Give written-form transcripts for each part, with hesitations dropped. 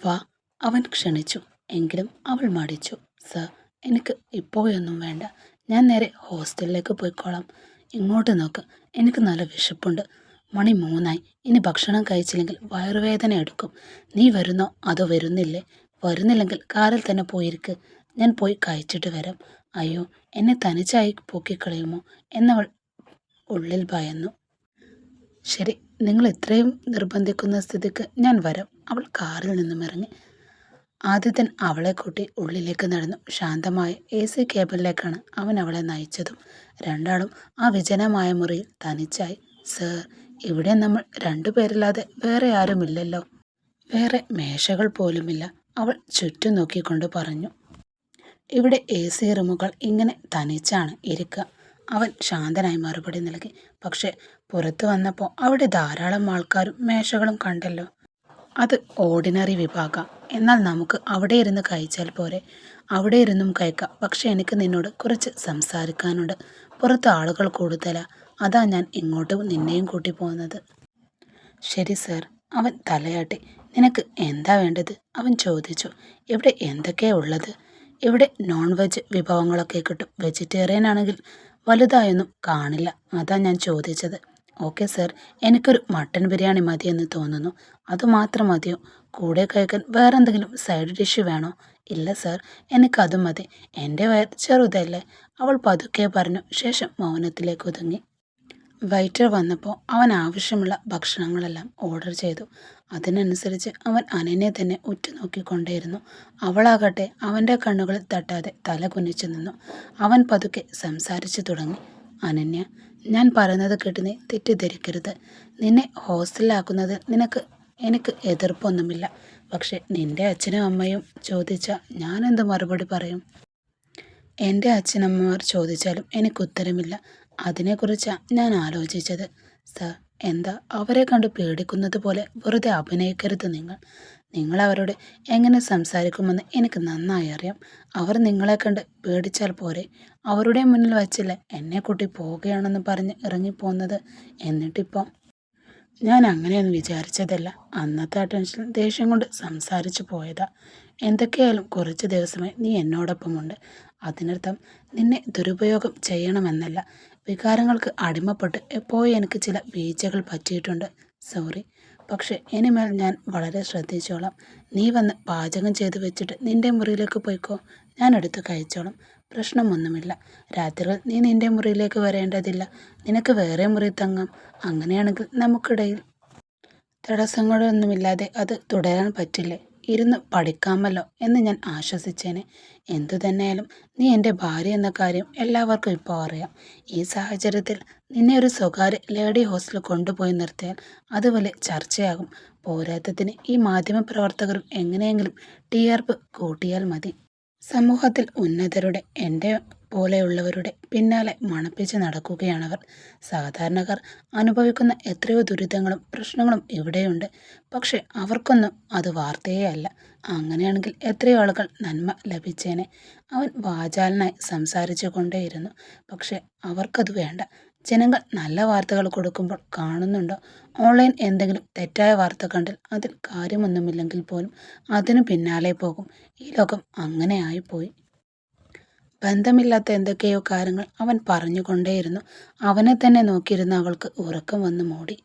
വാ, അവൻ ക്ഷണിച്ചു. എങ്കിലും അവൾ മടിച്ചു. സർ, എനിക്ക് ഇപ്പോഴൊന്നും വേണ്ട. ഞാൻ നേരെ ഹോസ്റ്റലിലേക്ക് പോയിക്കോളാം. ഇങ്ങോട്ട് നോക്ക്, എനിക്ക് നല്ല വിശപ്പുണ്ട്. മണി 3 ഇനി ഭക്ഷണം കഴിച്ചില്ലെങ്കിൽ വയറുവേദന എടുക്കും. നീ വരുന്നോ അതോ വരുന്നില്ലേ? വരുന്നില്ലെങ്കിൽ കാറിൽ തന്നെ പോയിരിക്ക്. ഞാൻ പോയി കഴിച്ചിട്ട് വരാം. അയ്യോ, എന്നെ തനിച്ചായി പൊക്കിക്കളയുമോ എന്നവൾ ഉള്ളിൽ ഭയന്നു. ശരി, നിങ്ങൾ ഇത്രയും നിർബന്ധിക്കുന്ന സ്ഥിതിക്ക് ഞാൻ വരാം. അവൾ കാറിൽ നിന്നും ഇറങ്ങി. ആദിത്യൻ അവളെ കൂട്ടി ഉള്ളിലേക്ക് നടന്നു. ശാന്തമായ AC കേബിനിലേക്കാണ് അവൻ അവളെ നയിച്ചതും. രണ്ടാളും ആ വിജനമായ മുറിയിൽ തനിച്ചായി. സർ, ഇവിടെ നമ്മൾ രണ്ടുപേരല്ലാതെ വേറെ ആരുമില്ലല്ലോ. വേറെ മേശകൾ പോലുമില്ല. അവൾ ചുറ്റും നോക്കിക്കൊണ്ട് പറഞ്ഞു. ഇവിടെ AC റൂമുകൾ ഇങ്ങനെ തനിച്ചാണ് ഇരിക്കുക. അവൻ ശാന്തനായി മറുപടി നൽകി. പക്ഷെ പുറത്തു വന്നപ്പോൾ അവിടെ ധാരാളം ആൾക്കാരും മേശകളും കണ്ടല്ലോ. അത് ഓർഡിനറി വിഭാഗം. എന്നാൽ നമുക്ക് അവിടെ ഇരുന്ന് കഴിച്ചാൽ പോരെ? അവിടെ ഇരുന്നും കഴിക്കാം. പക്ഷെ എനിക്ക് നിന്നോട് കുറച്ച് സംസാരിക്കാനുണ്ട്. പുറത്ത് ആളുകൾ കൂടുതലാ. അതാ ഞാൻ ഇങ്ങോട്ട് നിന്നെയും കൂട്ടി പോകുന്നത്. ശരി സർ, അവൻ തലയാട്ടി. നിനക്ക് എന്താ വേണ്ടത്? അവൻ ചോദിച്ചു. ഇവിടെ എന്തൊക്കെയാ ഉള്ളത്? ഇവിടെ നോൺ വെജ് വിഭവങ്ങളൊക്കെ കിട്ടും. വെജിറ്റേറിയൻ ആണെങ്കിൽ വലുതായൊന്നും കാണില്ല. അതാ ഞാൻ ചോദിച്ചത്. ഓക്കെ സർ, എനിക്കൊരു മട്ടൻ ബിരിയാണി മതിയെന്ന് തോന്നുന്നു. അതുമാത്രം മതിയോ? കൂടെ കഴിക്കാൻ വേറെന്തെങ്കിലും സൈഡ് ഡിഷ് വേണോ? ഇല്ല സർ, എനിക്കതും മതി. എൻ്റെ വയർ ചെറുതല്ലേ? അവൾ പതുക്കെ പറഞ്ഞു. ശേഷം മൗനത്തിലേക്ക് ഒതുങ്ങി. വെയിറ്റർ വന്നപ്പോൾ അവൻ ആവശ്യമുള്ള ഭക്ഷണങ്ങളെല്ലാം ഓർഡർ ചെയ്തു. അതിനനുസരിച്ച് അവൻ അനന്യെ തന്നെ ഉറ്റുനോക്കിക്കൊണ്ടേയിരുന്നു. അവളാകട്ടെ അവൻ്റെ കണ്ണുകളിൽ തട്ടാതെ തല കുനിച്ചു നിന്നു. അവൻ പതുക്കെ സംസാരിച്ചു തുടങ്ങി. അനന്യ, ഞാൻ പറയുന്നത് കേട്ട് നീ തെറ്റിദ്ധരിക്കരുത്. നിന്നെ ഹോസ്റ്റലിലാക്കുന്നത് എനിക്ക് എതിർപ്പൊന്നുമില്ല. പക്ഷെ നിന്റെ അച്ഛനും അമ്മയും ചോദിച്ചാൽ ഞാനെന്ത് മറുപടി പറയും? എൻ്റെ അച്ഛനമ്മമാർ ചോദിച്ചാലും എനിക്ക് ഉത്തരമില്ല. അതിനെക്കുറിച്ചാണ് ഞാൻ ആലോചിച്ചത്. സർ, എന്താ അവരെ കണ്ട് പേടിക്കുന്നത് പോലെ വെറുതെ അഭിനയിക്കരുത് നിങ്ങൾ. നിങ്ങൾ അവരോട് എങ്ങനെ സംസാരിക്കുമെന്ന് എനിക്ക് നന്നായി അറിയാം. അവർ നിങ്ങളെ കണ്ട് പേടിച്ചാൽ പോരെ? അവരുടെ മുന്നിൽ വച്ചില്ലേ എന്നെ കൂട്ടി പോവുകയാണെന്ന് പറഞ്ഞ് ഇറങ്ങിപ്പോന്നത്. എന്നിട്ടിപ്പം ഞാൻ അങ്ങനെയൊന്നും വിചാരിച്ചതല്ല. അന്നത്തെ ആ ടെൻഷൻ ദേഷ്യം കൊണ്ട് സംസാരിച്ചു പോയതാ. എന്തൊക്കെയായാലും കുറച്ച് ദിവസമായി നീ എന്നോടൊപ്പമുണ്ട്. അതിനർത്ഥം നിന്നെ ദുരുപയോഗം ചെയ്യണമെന്നല്ല. വികാരങ്ങൾക്ക് അടിമപ്പെട്ട് എപ്പോഴും എനിക്ക് ചില വീഴ്ചകൾ പറ്റിയിട്ടുണ്ട്. സോറി. പക്ഷെ ഇനിമേൽ ഞാൻ വളരെ ശ്രദ്ധിച്ചോളാം. നീ വന്ന് പാചകം ചെയ്ത് വെച്ചിട്ട് നിന്റെ മുറിയിലേക്ക് പോയിക്കോ. ഞാൻ എടുത്ത് കഴിച്ചോളാം. പ്രശ്നമൊന്നുമില്ല. രാത്രികൾ നീ നിന്റെ മുറിയിലേക്ക് വരേണ്ടതില്ല. നിനക്ക് വേറെ മുറി തങ്ങാം. അങ്ങനെയാണെങ്കിൽ നമുക്കിടയിൽ തടസ്സങ്ങളൊന്നുമില്ലാതെ അത് തുടരാൻ പറ്റില്ലേ? ഇരുന്ന് പഠിക്കാമല്ലോ എന്ന് ഞാൻ ആശ്വസിച്ചേനെ. എന്തു തന്നെയായാലും നീ എൻ്റെ ഭാര്യ എന്ന കാര്യം എല്ലാവർക്കും ഇപ്പോൾ അറിയാം. ഈ സാഹചര്യത്തിൽ നിന്നെ ഒരു സ്വകാര്യ ലേഡി ഹോസ്റ്റലിൽ കൊണ്ടുപോയി നിർത്തിയാൽ അത് വലിയ ചർച്ചയാകും. പോരാത്തതിന് ഈ മാധ്യമപ്രവർത്തകരും എങ്ങനെയെങ്കിലും TRP കൂട്ടിയാൽ മതി. സമൂഹത്തിൽ ഉന്നതരുടെ, എൻ്റെ പോലെയുള്ളവരുടെ പിന്നാലെ മണപ്പിച്ച് നടക്കുകയാണവർ. സാധാരണക്കാർ അനുഭവിക്കുന്ന എത്രയോ ദുരിതങ്ങളും പ്രശ്നങ്ങളും ഇവിടെയുണ്ട്. പക്ഷെ അവർക്കൊന്നും അത് വാർത്തയേ അല്ല. അങ്ങനെയാണെങ്കിൽ എത്രയോ ആളുകൾ നന്മ ലഭിച്ചേനെ. അവൻ വാചാലനായി സംസാരിച്ചു കൊണ്ടേയിരുന്നു. പക്ഷെ അവർക്കത് വേണ്ട. ജനങ്ങൾ നല്ല വാർത്തകൾ കൊടുക്കുമ്പോൾ കാണുന്നുണ്ടോ? ഓൺലൈൻ എന്തെങ്കിലും തെറ്റായ വാർത്ത കണ്ടാൽ അതിൽ കാര്യമൊന്നുമില്ലെങ്കിൽ പോലും അതിനു പിന്നാലെ പോകും. ഈ ലോകം അങ്ങനെ ആയിപ്പോയി. ബന്ധമില്ലാത്ത എന്തൊക്കെയോ കാര്യങ്ങൾ അവൻ പറഞ്ഞുകൊണ്ടേയിരുന്നു. അവനെ തന്നെ നോക്കിയിരുന്ന അവൾക്ക് ഉറക്കം വന്നു മൂടി.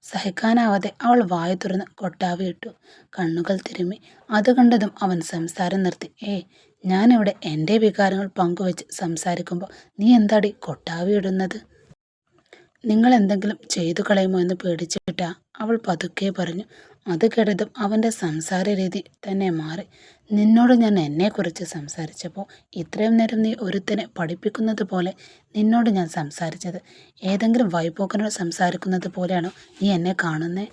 സഹിക്കാനാവാതെ അവൾ വായു തുറന്ന് കൊട്ടാവി ഇട്ടു. കണ്ണുകൾ തിരുമ്മി. അത് കണ്ടതും അവൻ സംസാരം നിർത്തി. ഞാനിവിടെ എൻ്റെ വികാരങ്ങൾ പങ്കുവെച്ച് സംസാരിക്കുമ്പോൾ നീ എന്താടി കൊട്ടാവി ഇടുന്നത്? നിങ്ങൾ എന്തെങ്കിലും ചെയ്തു കളയുമോ എന്ന് പേടിച്ചിട്ടാ, അവൾ പതുക്കെ പറഞ്ഞു. അത് കേട്ടതും അവൻ്റെ സംസാര രീതി തന്നെ മാറി. നിന്നോട് ഞാൻ എന്നെക്കുറിച്ച് സംസാരിച്ചപ്പോൾ ഇത്രയും നേരം നീ ഒരുത്തനെ പഠിപ്പിക്കുന്നത് പോലെ നിന്നോട് ഞാൻ സംസാരിച്ചത്. ഏതെങ്കിലും വൈപോക്കനോട് സംസാരിക്കുന്നത് പോലെയാണോ നീ എന്നെ കാണുന്നേ?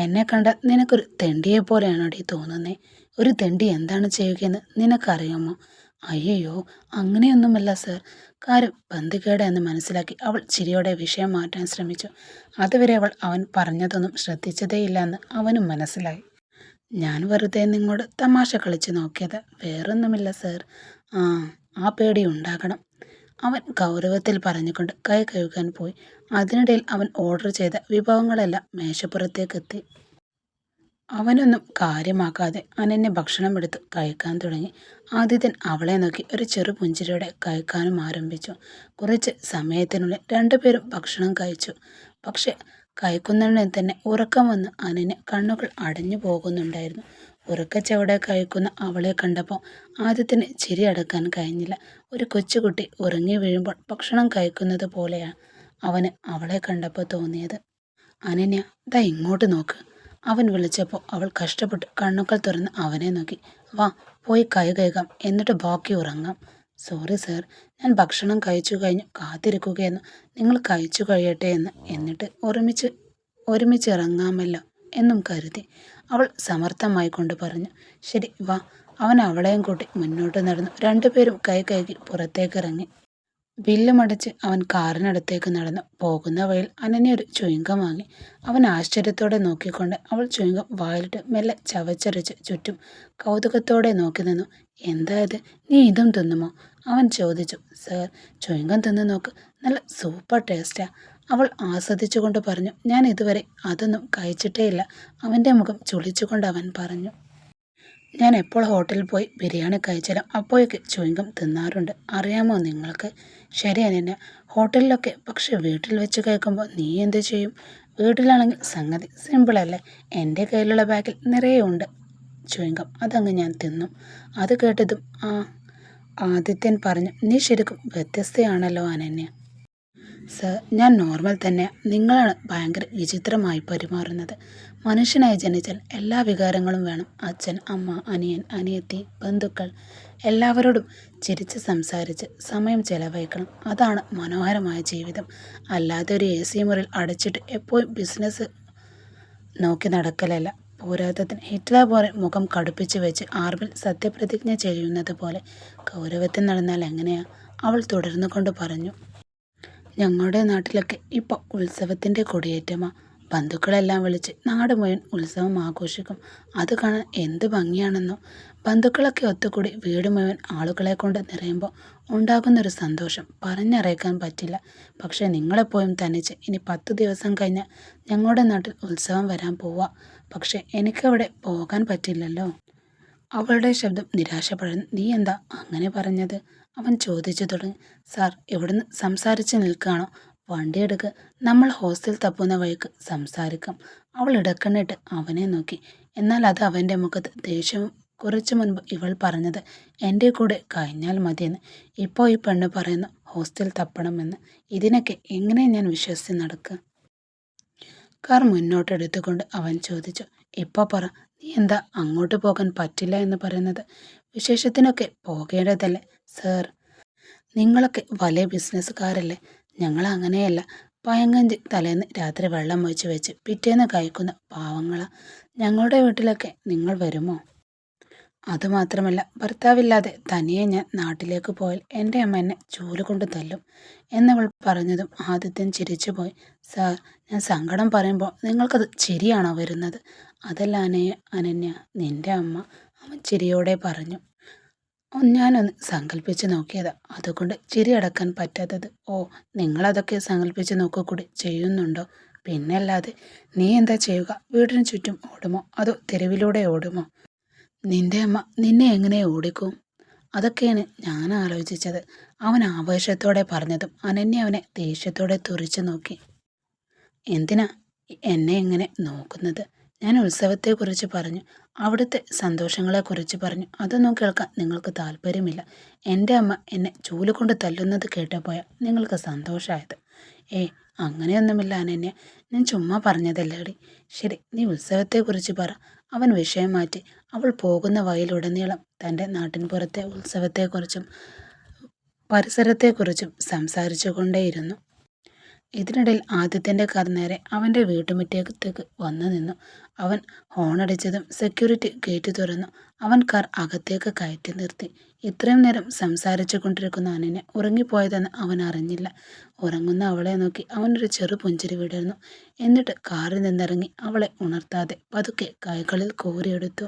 എന്നെ കണ്ടാൽ നിനക്കൊരു തെണ്ടിയെ പോലെയാണോടി തോന്നുന്നേ? ഒരു തെണ്ടി എന്താണ് ചെയ്യുകയെന്ന് നിനക്കറിയാമോ? അയ്യയ്യോ, അങ്ങനെയൊന്നുമല്ല സർ. കാര്യം പന്തികേട് എന്ന് മനസ്സിലാക്കി അവൾ ചിരിയോടെ വിഷയം മാറ്റാൻ ശ്രമിച്ചു. അതുവരെ അവൻ പറഞ്ഞതൊന്നും ശ്രദ്ധിച്ചതേയില്ല എന്ന് അവനും മനസ്സിലായി. ഞാൻ വെറുതെ നിങ്ങളോട് തമാശ കളിച്ചു നോക്കിയത്, വേറൊന്നുമില്ല സർ. ആ പേടി ഉണ്ടാകണം, അവൻ ഗൗരവത്തിൽ പറഞ്ഞുകൊണ്ട് കൈ കഴുകാൻ പോയി. അതിനിടയിൽ അവൻ ഓർഡർ ചെയ്ത വിഭവങ്ങളെല്ലാം മേശപ്പുറത്തേക്കെത്തി. അവനൊന്നും കാര്യമാക്കാതെ അനന്യ ഭക്ഷണം എടുത്ത് കഴിക്കാൻ തുടങ്ങി. ആദിത്യൻ അവളെ നോക്കി ഒരു ചെറു പുഞ്ചിരിയോടെ കഴിക്കാനും ആരംഭിച്ചു. കുറച്ച് സമയത്തിനുള്ളിൽ രണ്ടുപേരും ഭക്ഷണം കഴിച്ചു. പക്ഷെ കഴിക്കുന്നതിന് തന്നെ ഉറക്കം വന്ന് അനന്യ കണ്ണുകൾ അടഞ്ഞു പോകുന്നുണ്ടായിരുന്നു. ഉറക്കച്ചവടെ കഴിക്കുന്ന അവളെ കണ്ടപ്പോൾ ആദിത്യന് ചിരി അടക്കാൻ കഴിഞ്ഞില്ല. ഒരു കൊച്ചുകുട്ടി ഉറങ്ങി വീഴുമ്പോൾ ഭക്ഷണം കഴിക്കുന്നത് പോലെയാണ് അവന് അവളെ കണ്ടപ്പോൾ തോന്നിയത്. അനന്യ, ദാ ഇങ്ങോട്ട് നോക്ക്. അവൻ വിളിച്ചപ്പോൾ അവൾ കഷ്ടപ്പെട്ട് കണ്ണുകൾ തുറന്ന് അവനെ നോക്കി. വാ, പോയി കൈ കഴുകാം, എന്നിട്ട് ബാക്കി ഉറങ്ങാം. സോറി സർ, ഞാൻ ഭക്ഷണം കഴിച്ചു കഴിഞ്ഞു കാത്തിരിക്കുകയെന്നു. നിങ്ങൾ കഴിച്ചു കഴിയട്ടെ എന്ന്, എന്നിട്ട് ഒരുമിച്ച് ഇറങ്ങാമല്ലോ എന്നും കരുതി. അവൾ സമർത്ഥമായി കൊണ്ട് പറഞ്ഞു. ശരി വാ. അവൻ അവളെയും കൂട്ടി മുന്നോട്ട് നടന്നു. രണ്ടുപേരും കൈ കഴുകി പുറത്തേക്കിറങ്ങി. ബില്ലുമടച്ച് അവൻ കാറിനടുത്തേക്ക് നടന്നു. പോകുന്ന വഴിയിൽ അനന്യ ഒരു ചുയിങ്കം വാങ്ങി. അവൻ ആശ്ചര്യത്തോടെ നോക്കിക്കൊണ്ട് അവൾ ചുയിങ്കം വായിലിട്ട് മെല്ലെ ചവച്ചരച്ച് ചുറ്റും കൗതുകത്തോടെ നോക്കി നിന്നു. എന്താ ഇത്, നീ ഇതും തിന്നുമോ? അവൻ ചോദിച്ചു. സർ, ചുയിങ്കം തിന്നു നോക്ക്, നല്ല സൂപ്പർ ടേസ്റ്റാ, അവൾ ആസ്വദിച്ചുകൊണ്ട് പറഞ്ഞു. ഞാൻ ഇതുവരെ അതൊന്നും കഴിച്ചിട്ടേയില്ല. അവൻ്റെ മുഖം ചുളിച്ചുകൊണ്ട് അവൻ പറഞ്ഞു. ഞാൻ എപ്പോൾ ഹോട്ടലിൽ പോയി ബിരിയാണി കഴിച്ചാലും അപ്പോഴൊക്കെ ചുയിങ്കം തിന്നാറുണ്ട്. അറിയാമോ നിങ്ങൾക്ക്? ശരി അനന്യ, ഹോട്ടലിലൊക്കെ. പക്ഷെ വീട്ടിൽ വെച്ച് കഴിക്കുമ്പോൾ നീ എന്ത് ചെയ്യും? വീട്ടിലാണെങ്കിൽ സംഗതി സിമ്പിളല്ലേ. എൻ്റെ കയ്യിലുള്ള ബാഗിൽ നിറയെ ഉണ്ട് ചുയിങ്കം, അതങ്ങ് ഞാൻ തിന്നും. അത് കേട്ടതും ആദിത്യൻ പറഞ്ഞു. നീ ശരിക്കും വ്യത്യസ്തയാണല്ലോ അനന്യ. സർ, ഞാൻ നോർമൽ തന്നെയാണ്. നിങ്ങളാണ് ഭയങ്കര വിചിത്രമായി പെരുമാറുന്നത്. മനുഷ്യനായി ജനിച്ചാൽ എല്ലാ വികാരങ്ങളും വേണം. അച്ഛൻ, അമ്മ, അനിയൻ, അനിയത്തി, ബന്ധുക്കൾ എല്ലാവരോടും ചിരിച്ച് സംസാരിച്ച് സമയം ചെലവഴിക്കണം. അതാണ് മനോഹരമായ ജീവിതം. അല്ലാതെ ഒരു AC മുറിയിൽ അടച്ചിട്ട് എപ്പോഴും ബിസിനസ് നോക്കി നടക്കലല്ല. പോരാത്തതിന് ഹിറ്റ്ലർ പോലെ മുഖം കടുപ്പിച്ച് വെച്ച് ആർമിൽ സത്യപ്രതിജ്ഞ ചെയ്യുന്നത് പോലെ ഗൗരവത്തിൽ നടന്നാൽ എങ്ങനെയാ? അവൾ തുടർന്നു കൊണ്ട് പറഞ്ഞു. ഞങ്ങളുടെ നാട്ടിലൊക്കെ ഇപ്പോൾ ഉത്സവത്തിൻ്റെ കൊടിയേറ്റമാ. ബന്ധുക്കളെല്ലാം വിളിച്ച് നാട് മുഴുവൻ ഉത്സവം ആഘോഷിക്കും. അത് കാണാൻ എന്ത് ഭംഗിയാണെന്നോ. ബന്ധുക്കളൊക്കെ ഒത്തുകൂടി വീട് മുഴുവൻ ആളുകളെ കൊണ്ട് നിറയുമ്പോൾ ഉണ്ടാകുന്നൊരു സന്തോഷം പറഞ്ഞറിയിക്കാൻ പറ്റില്ല. പക്ഷേ നിങ്ങളെപ്പോഴും തനിച്ച് ഇനി 10 ദിവസം കഴിഞ്ഞാൽ ഞങ്ങളുടെ നാട്ടിൽ ഉത്സവം വരാൻ പോവാ. പക്ഷേ എനിക്കവിടെ പോകാൻ പറ്റില്ലല്ലോ. അവളുടെ ശബ്ദം നിരാശപ്പെടുന്നു. നീ എന്താ അങ്ങനെ പറഞ്ഞത്? അവൻ ചോദിച്ചു തുടങ്ങി. സാർ, ഇവിടുന്ന് സംസാരിച്ച് നിൽക്കുകയാണോ? വണ്ടി എടുക്ക്, നമ്മൾ ഹോസ്റ്റൽ തപ്പുന്ന വഴിക്ക് സംസാരിക്കാം. അവൾ ഇടക്കണ്ണിട്ട് അവനെ നോക്കി. എന്നാൽ അത് അവൻ്റെ മുഖത്ത് ദേഷ്യവും. കുറച്ചു മുൻപ് ഇവൾ പറഞ്ഞത് എൻ്റെ കൂടെ കഴിഞ്ഞാൽ മതിയെന്ന്. ഇപ്പോൾ ഈ പെണ്ണ് പറയുന്നു ഹോസ്റ്റൽ തപ്പണമെന്ന്. ഇതിനൊക്കെ എങ്ങനെ ഞാൻ വിശ്വസിച്ച് നടക്കുക? കാർ മുന്നോട്ടെടുത്തുകൊണ്ട് അവൻ ചോദിച്ചു. ഇപ്പോൾ പറ, നീ എന്താ അങ്ങോട്ട് പോകാൻ പറ്റില്ല എന്ന് പറയുന്നത്? വിശേഷത്തിനൊക്കെ പോകേണ്ടതല്ലേ സർ? നിങ്ങളൊക്കെ വലിയ ബിസിനസ്സുകാരല്ലേ. ഞങ്ങൾ അങ്ങനെയല്ല. പയങ്കഞ്ചി തലേന്ന് രാത്രി വെള്ളം ഒഴിച്ച് വെച്ച് പിറ്റേന്ന് കഴിക്കുന്ന പാവങ്ങളാ. ഞങ്ങളുടെ വീട്ടിലൊക്കെ നിങ്ങൾ വരുമോ? അതുമാത്രമല്ല, ഭർത്താവില്ലാതെ തനിയെ ഞാൻ നാട്ടിലേക്ക് പോയാൽ എൻ്റെ അമ്മ എന്നെ ചൂലുകൊണ്ട് തല്ലും എന്നവൾ പറഞ്ഞതും ആദിത്യൻ ചിരിച്ചുപോയി. സാർ, ഞാൻ സങ്കടം പറയുമ്പോൾ നിങ്ങൾക്കത് ചിരിയാണോ വരുന്നത്? അതല്ല അനന്യ, നിന്റെ അമ്മ, അവൻ ചിരിയോടെ പറഞ്ഞു. ഞാനൊന്ന് സങ്കല്പിച്ച് നോക്കിയതാ, അതുകൊണ്ട് ചിരി അടക്കാൻ പറ്റാത്തത്. ഓ, നിങ്ങളതൊക്കെ സങ്കല്പിച്ച് നോക്കുകൂടി ചെയ്യുന്നുണ്ടോ? പിന്നല്ലാതെ. നീ എന്താ ചെയ്യുക? വീടിന് ചുറ്റും ഓടുമോ അതോ തെരുവിലൂടെ ഓടുമോ? നിന്റെ അമ്മ നിന്നെ എങ്ങനെ ഓടിക്കും? അതൊക്കെയാണ് ഞാൻ ആലോചിച്ചത്. അവൻ ആവേശത്തോടെ പറഞ്ഞതും അനന്യ അവനെ ദേഷ്യത്തോടെ തുറിച്ചു നോക്കി. എന്തിനാ എന്നെ ഇങ്ങനെ നോക്കുന്നത്? ഞാൻ ഉത്സവത്തെക്കുറിച്ച് പറഞ്ഞു, അവിടുത്തെ സന്തോഷങ്ങളെക്കുറിച്ച് പറഞ്ഞു. അതൊന്നും കേൾക്കാൻ നിങ്ങൾക്ക് താല്പര്യമില്ല. എൻ്റെ അമ്മ എന്നെ ചൂലുകൊണ്ട് തല്ലുന്നത് കേട്ടപ്പോയാ നിങ്ങൾക്ക് സന്തോഷമായത്? ഏയ്, അങ്ങനെയൊന്നുമില്ല അനന്യ, ഞാൻ ചുമ്മാ പറഞ്ഞതല്ലേടി. ശരി, നീ ഉത്സവത്തെക്കുറിച്ച് പറ. അവൻ വിഷയം മാറ്റി. അവൾ പോകുന്ന വഴിയിലുടനീളം തൻ്റെ നാട്ടിൻപുറത്തെ ഉത്സവത്തെക്കുറിച്ചും പരിസരത്തെക്കുറിച്ചും സംസാരിച്ചു കൊണ്ടേയിരുന്നു. ഇതിനിടയിൽ ആദിത്യൻ്റെ കാർ നേരെ അവൻ്റെ വീട്ടുമുറ്റത്തേക്ക് വന്നു നിന്നു. അവൻ ഹോണടിച്ചതും സെക്യൂരിറ്റി ഗേറ്റ് തുറന്നു. അവൻ കാർ അകത്തേക്ക് കയറ്റി നിർത്തി. ഇത്രയും നേരം സംസാരിച്ചു കൊണ്ടിരിക്കുന്ന അനന്യ ഉറങ്ങിപ്പോയതെന്ന് അവൻ അറിഞ്ഞില്ല. ഉറങ്ങുന്ന അവളെ നോക്കി അവനൊരു ചെറു പുഞ്ചിരി വിടർന്നു. എന്നിട്ട് കാറിൽ നിന്നിറങ്ങി അവളെ ഉണർത്താതെ പതുക്കെ കൈകളിൽ കോരിയെടുത്തു.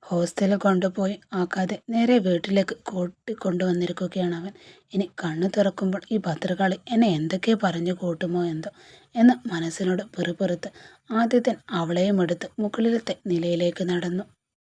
ഹോസ്റ്റലിൽ കൊണ്ടുപോയി ആക്കാതെ നേരെ വീട്ടിലേക്ക് കൂട്ടിക്കൊണ്ടുവന്നിരിക്കുകയാണ് അവൻ. ഇനി കണ്ണു തുറക്കുമ്പോൾ ഈ ഭദ്രകാളി എന്നെ എന്തൊക്കെ പറഞ്ഞു കൂട്ടുമോ എന്തോ എന്ന് മനസ്സിനോട് പിറുപിറുത്ത് ആദിത്യൻ അവളെയും എടുത്ത് മുകളിലത്തെ നിലയിലേക്ക് നടന്നു.